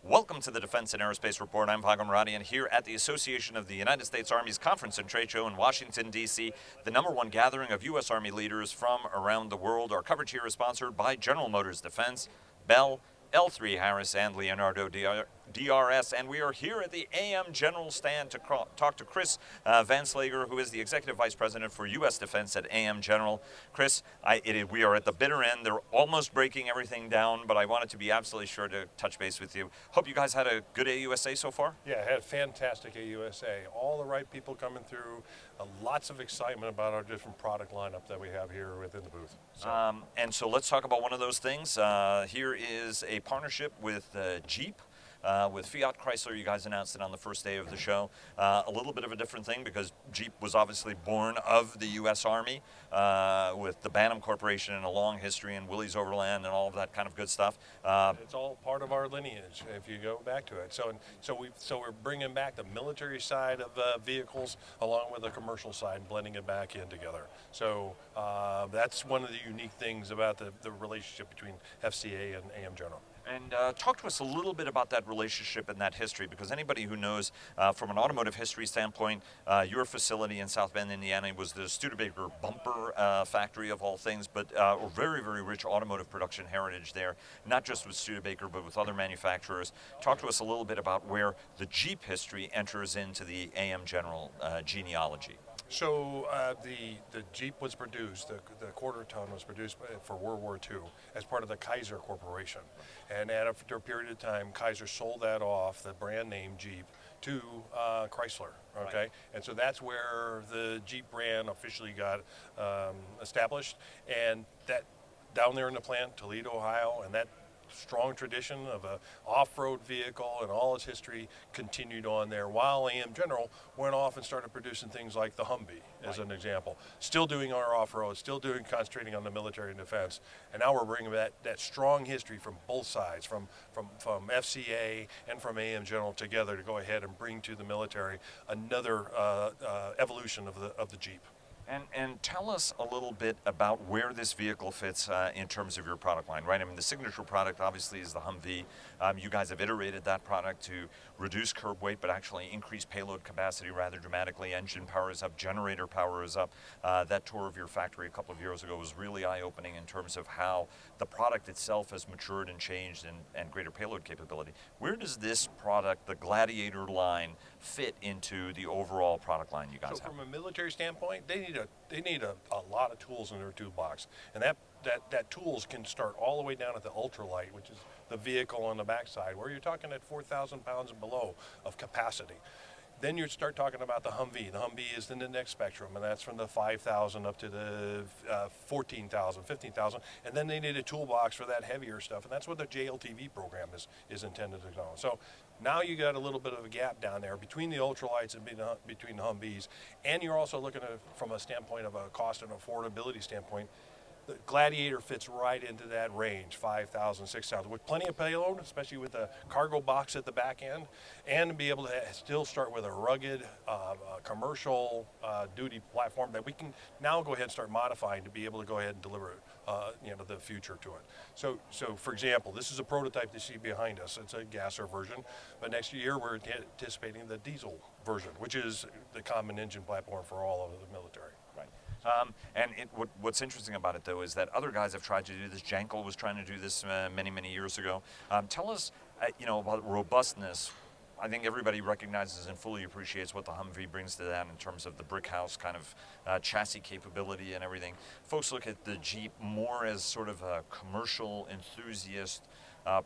Welcome to the Defense and Aerospace Report. I'm Vago Muradian here at the Association of the United States Army's Conference and Trade Show in Washington, D.C., the #1 gathering of U.S. Army leaders from around the world. Our coverage here is sponsored by General Motors Defense, Bell, L3 Harris, and Leonardo DRS, and we are here at the AM General stand to talk to Chris Vanslager, who is the Executive Vice President for U.S. Defense at AM General. Chris, we are at the bitter end. They're almost breaking everything down, but I wanted to be absolutely sure to touch base with you. Hope you guys had a good AUSA so far? Yeah, had fantastic AUSA. All the right people coming through. Lots of excitement about our different product lineup that we have here within the booth. And so let's talk about one of those things. Here is a partnership with Jeep. With Fiat Chrysler. You guys announced it on the first day of the show. A little bit of a different thing because Jeep was obviously born of the U.S. Army with the Bantam Corporation and a long history and Willys Overland and all of that kind of good stuff. It's all part of our lineage if you go back to it. So we're bringing back the military side of vehicles along with the commercial side, blending it back in together. So that's one of the unique things about the relationship between FCA and AM General. And talk to us a little bit about that relationship and that history, because anybody who knows from an automotive history standpoint, your facility in South Bend, Indiana was the Studebaker bumper factory of all things, but very, very rich automotive production heritage there, not just with Studebaker, but with other manufacturers. Talk to us a little bit about where the Jeep history enters into the AM General genealogy. So the Jeep was produced, the quarter ton was produced for World War II as part of the Chrysler Corporation. And after a period of time, Chrysler sold that off, the brand name Jeep, to Chrysler, okay? Right. And so that's where the Jeep brand officially got established. And that down there in the plant, Toledo, Ohio, and that strong tradition of a off-road vehicle and all its history continued on there, while AM General went off and started producing things like the Humvee, as an example. Still doing our off-road, still concentrating on the military and defense. And now we're bringing that strong history from both sides, from FCA and from AM General together to go ahead and bring to the military another evolution of the Jeep. And tell us a little bit about where this vehicle fits in terms of your product line, right? I mean, the signature product obviously is the Humvee. You guys have iterated that product to reduce curb weight, but actually increase payload capacity rather dramatically. Engine power is up, generator power is up. That tour of your factory a couple of years ago was really eye-opening in terms of how the product itself has matured and changed and greater payload capability. Where does this product, the Gladiator line, fit into the overall product line you guys have? So from a military standpoint, they need a lot of tools in their toolbox, and that tools can start all the way down at the ultralight, which is the vehicle on the backside, where you're talking at 4,000 pounds and below of capacity. Then you start talking about the Humvee. The Humvee is in the next spectrum, and that's from the 5,000 up to the 14,000, 15,000. And then they need a toolbox for that heavier stuff, and that's what the JLTV program is intended to go. So now you got a little bit of a gap down there between the ultralights and between the Humvees, and you're also looking at from a standpoint of a cost and affordability standpoint. The Gladiator fits right into that range, 5,000, 6,000, with plenty of payload, especially with the cargo box at the back end, and be able to still start with a rugged commercial duty platform that we can now go ahead and start modifying to be able to go ahead and deliver the future to it. So for example, this is a prototype you see behind us. It's a gasser version, but next year we're anticipating the diesel version, which is the common engine platform for all of the military. What's interesting about it, though, is that other guys have tried to do this. Jankel was trying to do this many, many years ago. Tell us, about robustness. I think everybody recognizes and fully appreciates what the Humvee brings to that in terms of the brick house kind of chassis capability and everything. Folks look at the Jeep more as sort of a commercial enthusiast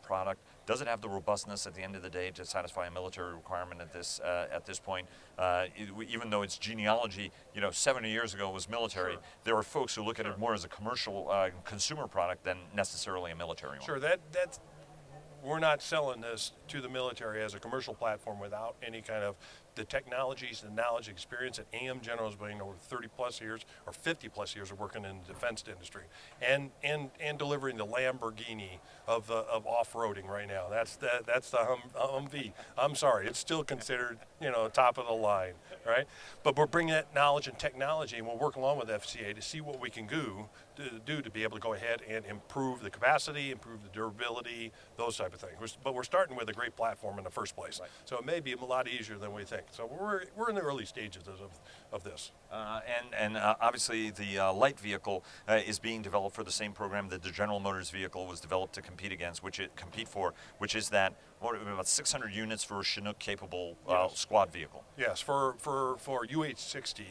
product. Does it have the robustness at the end of the day to satisfy a military requirement at this point? Even though its genealogy, 70 years ago was military, sure. There are folks who look at it more as a commercial consumer product than necessarily a military one. Sure, we're not selling this to the military as a commercial platform without any kind of the technologies, the knowledge, experience that AM General has been over 30 plus years or 50 plus years of working in the defense industry, and delivering the Lamborghini of off-roading right now. That's the Humvee. I'm sorry, it's still considered top of the line, right? But we're bringing that knowledge and technology, and we'll work along with FCA to see what we can do to be able to go ahead and improve the capacity, improve the durability, those type of things. But we're starting with a great platform in the first place, so it may be a lot easier than we think. So we're in the early stages of this. And obviously the light vehicle is being developed for the same program that the General Motors vehicle was developed to compete for, which is that about 600 units for a Chinook-capable squad vehicle. Yes, for UH-60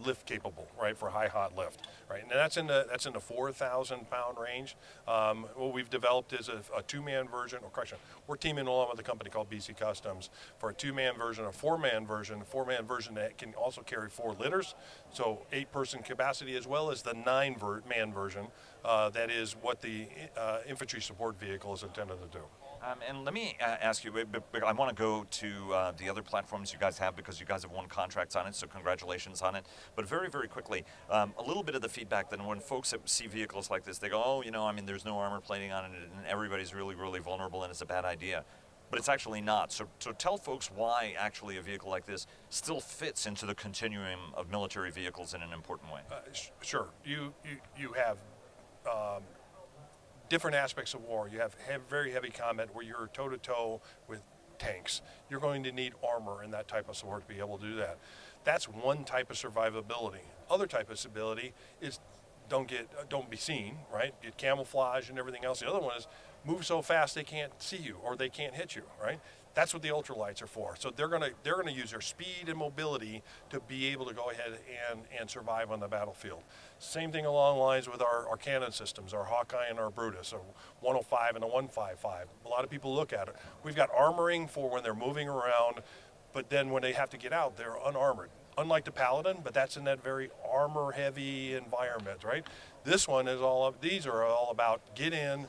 lift capable, right, for high hot lift, right, and that's in the 4,000 pound range. What we've developed is a two-man version, we're teaming along with a company called BC Customs for a two-man version, a four-man version that can also carry 4 litters, so 8-person capacity, as well as the 9-man version that is what the infantry support vehicle is intended to do. And let me ask you, but I want to go to the other platforms you guys have, because you guys have won contracts on it, so congratulations on it. But very, very quickly, a little bit of the feedback that when folks see vehicles like this, they go, oh, there's no armor plating on it, and everybody's really, really vulnerable, and it's a bad idea. But it's actually not. So tell folks why actually a vehicle like this still fits into the continuum of military vehicles in an important way. Sure. You have different aspects of war. You have very heavy combat where you're toe-to-toe with tanks. You're going to need armor and that type of support to be able to do that. That's one type of survivability. Other type of stability is don't be seen, right? Get camouflage and everything else. The other one is move so fast they can't see you or they can't hit you, right? That's what the ultralights are for. So they're gonna use their speed and mobility to be able to go ahead and survive on the battlefield. Same thing along the lines with our cannon systems, our Hawkeye and our Brutus, or 105 and a 155. A lot of people look at it. We've got armoring for when they're moving around, but then when they have to get out, they're unarmored. Unlike the Paladin, but that's in that very armor-heavy environment, right? These are all about get in,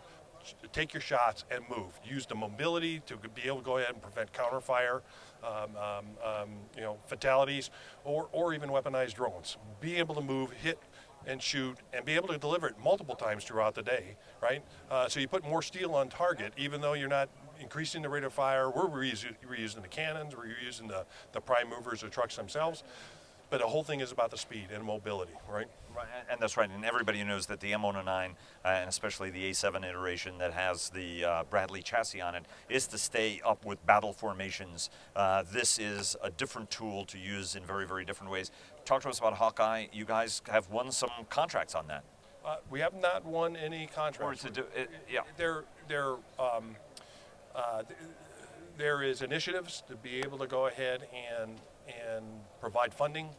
take your shots, and move. Use the mobility to be able to go ahead and prevent counterfire, fatalities, or even weaponized drones. Be able to move, hit, and shoot, and be able to deliver it multiple times throughout the day, right? So you put more steel on target, even though you're not increasing the rate of fire. We're reusing the cannons, we're reusing the prime movers, the trucks themselves. But the whole thing is about the speed and mobility, right? Right, and that's right. And everybody knows that the M109, and especially the A7 iteration that has the Bradley chassis on it, is to stay up with battle formations. This is a different tool to use in very, very different ways. Talk to us about Hawkeye. You guys have won some contracts on that. We have not won any contracts. There is initiatives to be able to go ahead and provide funding.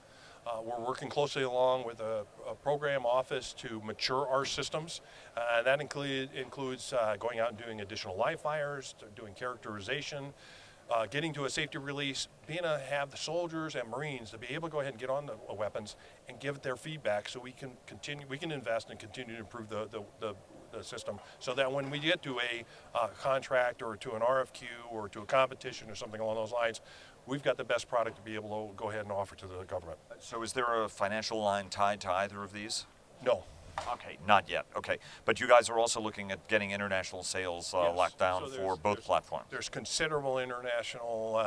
We're working closely along with a program office to mature our systems. That includes going out and doing additional live fires, doing characterization, getting to a safety release, have the soldiers and Marines to be able to go ahead and get on the weapons and give their feedback, so we can invest and continue to improve the system, so that when we get to a contract or to an RFQ or to a competition or something along those lines, we've got the best product to be able to go ahead and offer to the government. So is there a financial line tied to either of these? No. Okay, not yet. Okay, but you guys are also looking at getting international sales locked down for both platforms. There's considerable international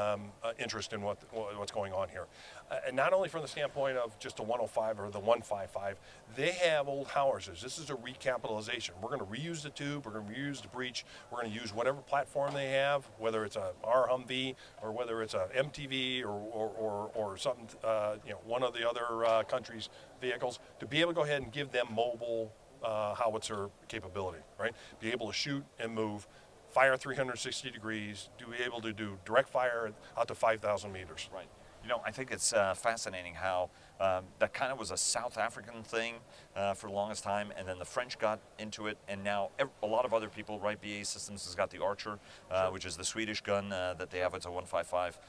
interest in what's going on here, and not only from the standpoint of just the 105 or the 155. They have old howitzers. This is a recapitalization. We're going to reuse the tube. We're going to reuse the breech. We're going to use whatever platform they have, whether it's our Humvee or whether it's a MTV or something, one of the other countries' vehicles, to be able to go ahead and give them mobile howitzer capability, right? Be able to shoot and move, fire 360 degrees, be able to do direct fire out to 5,000 meters. Right. I think it's fascinating how that kind of was a South African thing for the longest time, and then the French got into it, and now a lot of other people, right? BAE Systems has got the Archer, which is the Swedish gun that they have. It's a 155,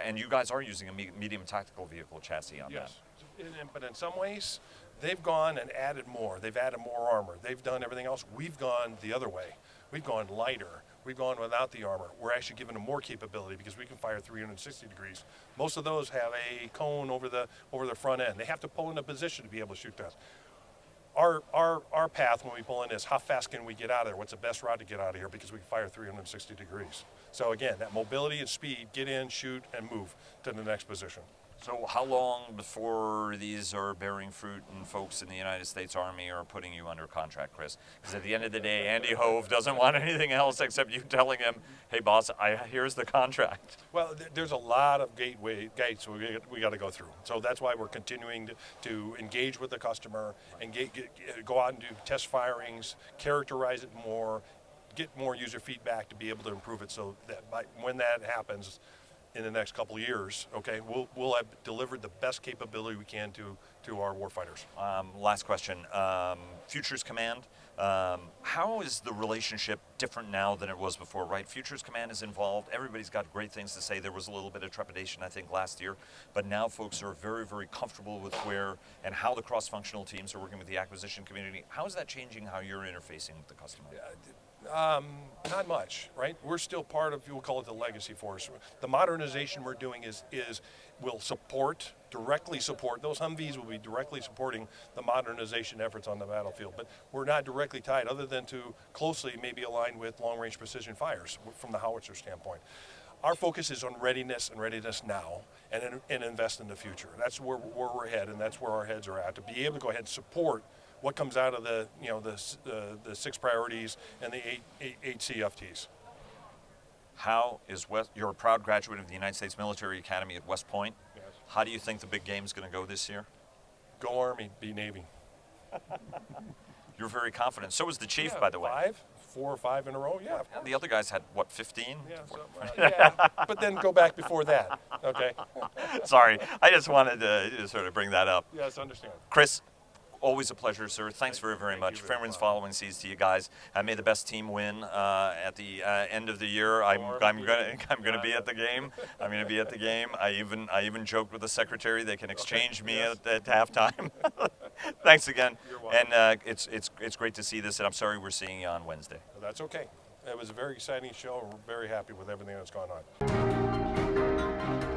and you guys are using a medium tactical vehicle chassis on that. Yes, but in some ways, they've gone and added more. They've added more armor. They've done everything else. We've gone the other way. We've gone lighter. we've gone without the armor. We're actually giving them more capability because we can fire 360 degrees. Most of those have a cone over the front end. They have to pull in a position to be able to shoot that. Our path when we pull in is how fast can we get out of there? What's the best route to get out of here? Because we can fire 360 degrees. So again, that mobility and speed, get in, shoot, and move to the next position. So how long before these are bearing fruit and folks in the United States Army are putting you under contract, Chris? Because at the end of the day, Andy Hove doesn't want anything else except you telling him, hey, boss, here's the contract. Well, there's a lot of gates we got to go through. So that's why we're continuing to engage with the customer and go out and do test firings, characterize it more, get more user feedback to be able to improve it so that when that happens, in the next couple of years, okay, we'll have delivered the best capability we can to our warfighters. Last question, Futures Command, how is the relationship different now than it was before, right? Futures Command is involved, everybody's got great things to say. There was a little bit of trepidation, I think, last year, but now folks are very, very comfortable with where and how the cross-functional teams are working with the acquisition community. How is that changing how you're interfacing with the customer? Not much, right? We're still part of, we'll call it the legacy force. The modernization we're doing will directly support, those Humvees will be directly supporting the modernization efforts on the battlefield, but we're not directly tied other than to closely maybe align with long-range precision fires from the Howitzer standpoint. Our focus is on readiness and readiness now and invest in the future. That's where we're headed, and that's where our heads are at, to be able to go ahead and support what comes out of the 6 priorities and the eight CFTs. How is you're a proud graduate of the United States Military Academy at West Point. Yes. How do you think the big game is going to go this year? Go Army, be Navy. You're very confident. So is the chief, by the way. 4 or 5 in a row, yeah. And the other guys had, what, 15? Yeah, but then go back before that, okay? Sorry, I just wanted to sort of bring that up. Yes, understand. Chris, always a pleasure, sir. Thanks very, very much. Fairman's following seas to you guys. May the best team win at the end of the year. I'm gonna be at the game. I'm gonna be at the game. I even joked with the secretary they can exchange me at halftime. Thanks again. You're welcome. And it's great to see this. And I'm sorry we're seeing you on Wednesday. That's okay. It was a very exciting show. We're very happy with everything that's gone on.